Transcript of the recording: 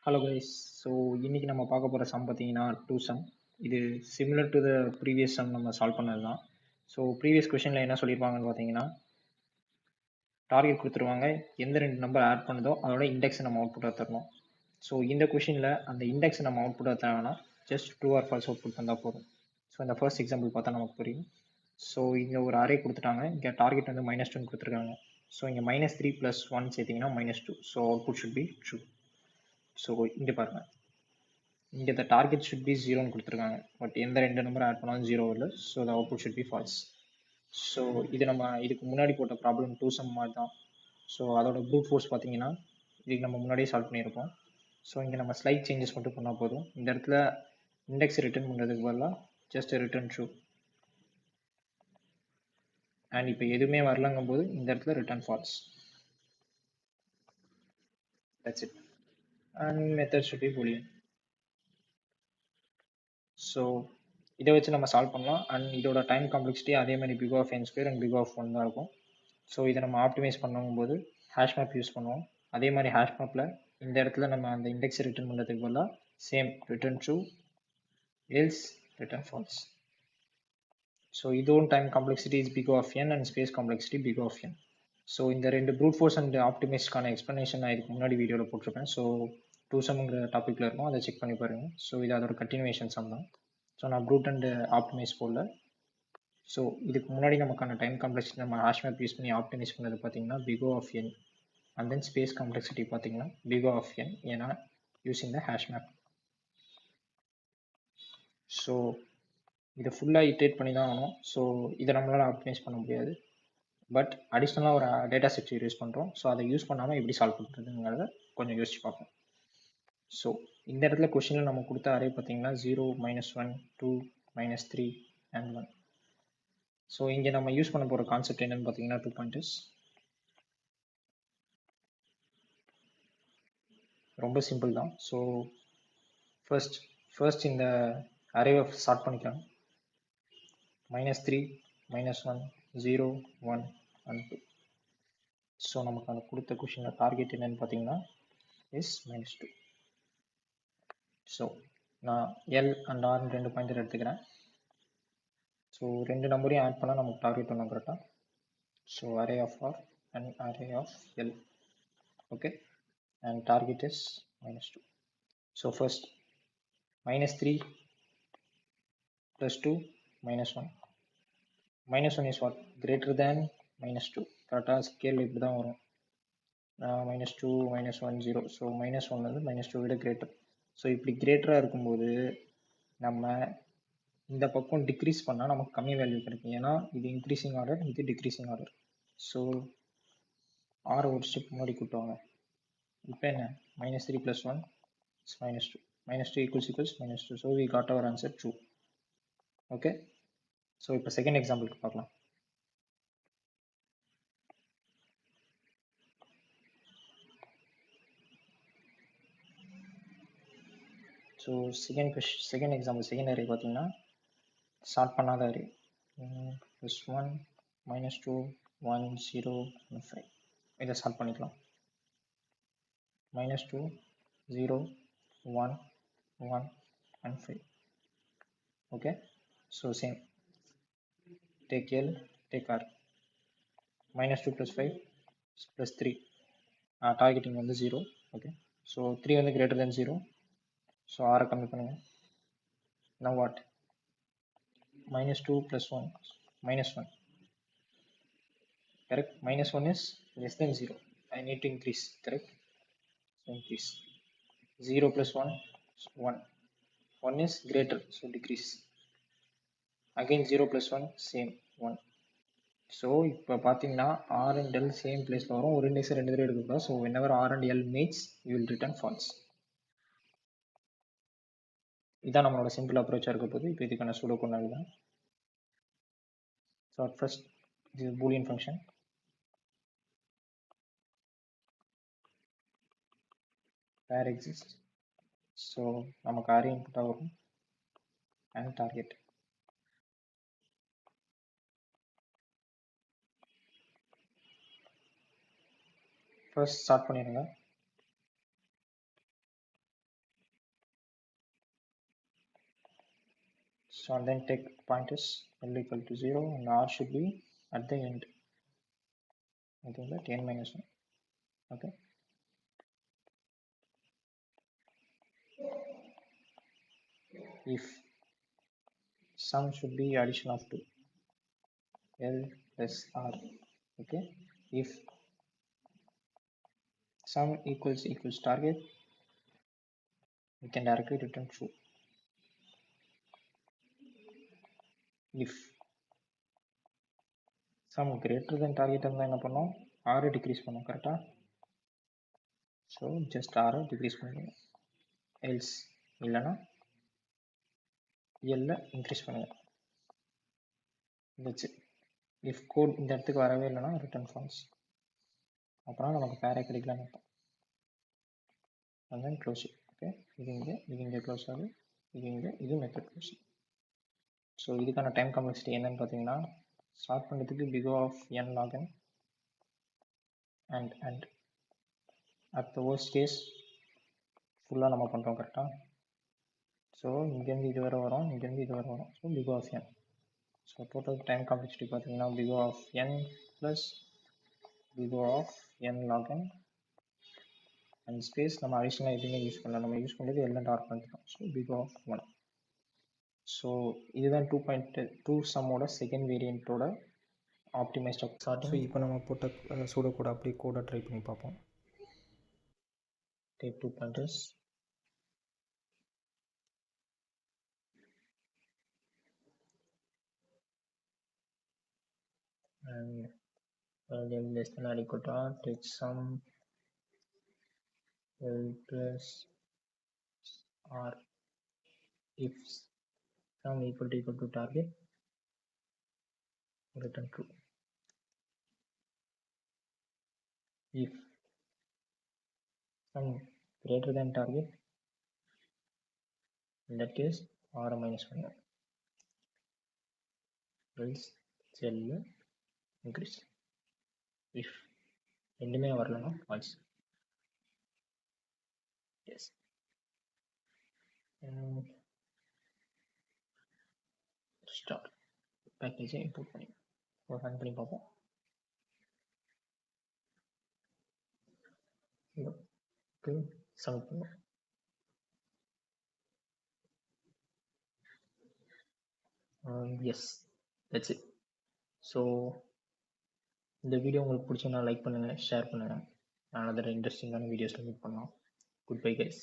Hello guys. So இன்றைக்கி நம்ம பார்க்க போகிற சம் பார்த்தீங்கன்னா 2 சம். இது similar to the previous some நம்ம சால்வ் பண்ணது தான். ஸோ ப்ரீவியஸ் கொஷனில் என்ன சொல்லியிருப்பாங்கன்னு பார்த்தீங்கன்னா, டார்கெட் கொடுத்துருவாங்க, எந்த 2 நம்பர் ஆட் பண்ணுதோ அதோட இண்டெக்ஸை நம்ம அவுட்புட்டாக தரணும். ஸோ இந்த கொஷனில் அந்த இண்டெக்ஸை நம்ம அவுட்புட்டாக தரணும்னா just true or false output தந்தால் போதும். ஸோ இந்த ஃபர்ஸ்ட் எக்ஸாம்பிள் பார்த்தா நமக்கு புரியும். ஸோ இங்கே ஒரு அரே கொடுத்துட்டாங்க, இங்கே டார்கெட் வந்து -2 கொடுத்துருக்காங்க. ஸோ இங்கே -3 + 1 சேர்த்திங்கன்னா -2. So output should be true. So இங்கே பாருங்கள், இங்கே the target should be 0 கொடுத்துருக்காங்க, பட் எந்த 2 நம்பர் ஆட் பண்ணாலும் 0 இல்லை. So the output should be false. So இது நம்ம இதுக்கு முன்னாடி போட்ட ப்ராப்ளம் 2 சம் மாதிரி தான். ஸோ அதோட ப்ரூட் ஃபோர்ஸ் பார்த்தீங்கன்னா இதுக்கு நம்ம முன்னாடியே சால்வ் பண்ணியிருப்போம். ஸோ இங்கே நம்ம ஸ்லைட் சேஞ்சஸ் மட்டும் பண்ணால் போதும். இந்த இடத்துல இண்டெக்ஸ் ரிட்டர்ன் பண்ணுறதுக்கு பதிலாக ஜஸ்ட் ரிட்டர்ன் ட்ரூ. அண்ட் இப்போ எதுவுமே வரலங்கும் போது இந்த இடத்துல return falls. That's it. And method should be Boolean. So இதை வச்சு நம்ம சால்வ் பண்ணலாம். அண்ட் இதோட டைம் காம்ப்ளெக்சிட்டி அதே மாதிரி big of n² and big of 1 தான் இருக்கும். ஸோ இதை நம்ம ஆப்டிமைஸ் பண்ணும்போது ஹேஷ் மேப் யூஸ் பண்ணுவோம். அதே மாதிரி ஹேஷ் மேப்பில் இந்த இடத்துல நம்ம அந்த இண்டெக்ஸை ரிட்டர்ன் பண்ணுறதுக்கு பதிலாக same return true else return false. So இதோட time complexity is big of n and space complexity big of n. So இந்த ரெண்டு ப்ரூட் ஃபோர்ஸ் அண்ட் ஆப்டிமைஸ்க்கான எக்ஸ்ப்ளனேஷன் நான் இதுக்கு முன்னாடி வீடியோவில் போட்டிருப்பேன். ஸோ 2 சம்ங்கிற டாப்பிக்கில் இருக்கும், அதை செக் பண்ணி பாருங்கள். ஸோ இது அதோட கண்டினியூவேஷன் சம் தான். ஸோ நான் ப்ரூட் அண்ட் ஆப்டிமைஸ் போடல. ஸோ இதுக்கு முன்னாடி நமக்கான டைம் காம்ப்ளெக்சிட்டி நம்ம ஹேஷ் மேப் யூஸ் பண்ணி ஆப்டிமைஸ் பண்ணது பார்த்தீங்கன்னா big of n and then space complexity பார்த்தீங்கன்னா big of n, ஏன்னா using the hash map. So இதை ஃபுல்லாக இட்ரேட் பண்ணி தான் ஆகணும். ஸோ இதை நம்மளால் ஆப்டிமைஸ் பண்ண முடியாது, பட் அடிஷ்னலாக ஒரு டேட்டா ஸ்ட்ரக்சர் யூஸ் பண்ணுறோம். ஸோ அதை யூஸ் பண்ணாமல் எப்படி சால்வ் பண்ணுறதுங்கிறத கொஞ்சம் யோசிச்சு பார்ப்போம். ஸோ இந்த இடத்துல கொஷினில் நம்ம கொடுத்த அரே பார்த்தீங்கன்னா 0 -1 2 -3 and 1. ஸோ இங்கே நம்ம யூஸ் பண்ண போகிற கான்செப்ட் என்னன்னு பார்த்தீங்கன்னா 2 பாயிண்டர்ஸ். ரொம்ப சிம்பிள் தான். ஸோ ஃபர்ஸ்ட் இந்த அரேவை ஸ்டார்ட் பண்ணிக்கலாம். -3 -1 0 1 and 2. ஸோ நமக்கு அந்த கொடுத்த கொஷினில் டார்கெட் என்னன்னு பார்த்தீங்கன்னா இஸ் -2. ஸோ நான் எல் அண்ட் ஆர் 2 பாயிண்டர் எடுத்துக்கிறேன். ஸோ 2 நம்பரையும் ஆட் பண்ணால் நமக்கு டார்கெட் ஒன்றும் கரெக்டாக. So array of R and array of L. Okay, and target is -2. So first -3 + 2 -1. -1 is what? Greater than -2. கரெக்டாக ஸ்கேல் இப்படி தான் வரும். -2 -1 0. ஸோ -1 வந்து -2 விட கிரேட்டர். ஸோ இப்படி கிரேட்டராக இருக்கும்போது நம்ம இந்த பக்கம் டிக்ரீஸ் பண்ணால் நமக்கு கம்மி வேல்யூ கிடைக்கும், ஏன்னா இது இன்க்ரீஸிங் ஆர்டர், இது டிக்ரீஸிங் ஆர்டர். ஸோ ஆறு ஒரு ஸ்டெப் முன்னாடி கூட்டுவாங்க. இப்போ என்ன? -3 + 1 is -2. -2 = -2. So we got our answer true. Okay, so இப்போ செகண்ட் எக்ஸாம்பிளுக்கு பார்க்கலாம். So second example second array பார்த்தீங்கன்னா ஸ்டார்ட் பண்ணாத அரே +1 -2 1 0 5. இதை ஸ்டார்ட் பண்ணிக்கலாம். -2 0 1 1 and 5. okay, so same, take L, take R. -2 + 5 + 3. targeting வந்து 0. okay, so 3 வந்து greater than 0. so R கம்மி பண்ணுங்க. now what? -2 + 1 -1. correct. -1 is less than 0. I need to increase. correct. so increase. 0 + 1 1. 1 is greater, so decrease. again 0 + 1 same 1. So இப்போ பார்த்தீங்கன்னா R and L same பிளேஸில் வரும். ஒரு index 2 தடவை எடுக்கக்கூடாது. So whenever R and L meets you will return false. இதான் நம்மளோட simple அப்ரோச்சாக இருக்க போது. இப்போ இதுக்கான சூடோ கொண்டாடி தான். ஸோ ஃபர்ஸ்ட் இது பூலியன் ஃபங்க்ஷன். வேர் எக்ஸிஸ்ட். ஸோ நமக்கு அரே இன்புட்டாக வரும் அண்ட் டார்கெட். ஃபர்ஸ்ட் ஸ்டார்ட் பண்ணிடுங்க. So and then take pointers L equal to 0 and R should be at the end. Nothing but n minus 1. Okay. If sum should be addition of 2 L plus R. Okay. If sum equals target, we can directly return true. If sum greater than target இருந்தா என்ன பண்ணோம், R degrees பண்ணும். கரெக்டா? So just R degrees பண்ணுங்க. Else இல்லைன்னா எல்ல increase பண்ணுங்க. வச்சு இஃப் கோட் இந்த இடத்துக்கு வரவே இல்லைன்னா ரிட்டர்ன் ஃபால்ஸ். அப்புறம் நமக்கு பேரே கிடைக்கலான்னு அர்த்தம். and then close it. Okay, இது இங்கே க்ளோஸ் ஆகுது, இது மெத்தட் க்ளோஸ். ஸோ இதுக்கான டைம் காம்ப்ளெக்சிட்டி என்னன்னு பார்த்தீங்கன்னா, ஸ்டார்ட் பண்ணுறதுக்கு big of n log n and at the worst case ஃபுல்லாக நம்ம பண்ணுறோம். கரெக்டாக? ஸோ இங்கேருந்து இது வரை வரும், இங்கேருந்து இது வரை வரும். So big of n. So total time complexity பார்த்தீங்கன்னா big of n plus big of n log n and space நம்ம அடிஷனலாக எதுவுமே யூஸ் பண்ணலாம். நம்ம யூஸ் பண்ணுறது எல்லாம் டார்க் பண்ணிக்கிறோம். So big of 1. ஸோ இதுதான் 2.2 சம்மோட செகண்ட் வேரியண்ட்டோட ஆப்டிமைஸ்ட் ஸ்டார்ட். ஸோ இப்போ நம்ம போட்ட சூட கூட அப்படியே கோடை ட்ரை பண்ணி பார்ப்போம். Take 2 pointers and l less than or equal to r, take sum l plus r. If sum equal to target, return true. If sum greater than target, in that case r minus 1, else cell increase. If ரெண்டுமே வரலன்னா false. Yes. Start பேக்கேஜை import பண்ணி run பண்ணி பார்ப்போம். Submit பண்ணுவோம். Yes, that's it. So இந்த video உங்களுக்கு பிடிச்சிங்கன்னா லைக் பண்ணுங்கள், ஷேர் பண்ணுங்கள். another இன்ட்ரெஸ்டிங்கான வீடியோஸில் மீட் பண்ணலாம். Good bye guys.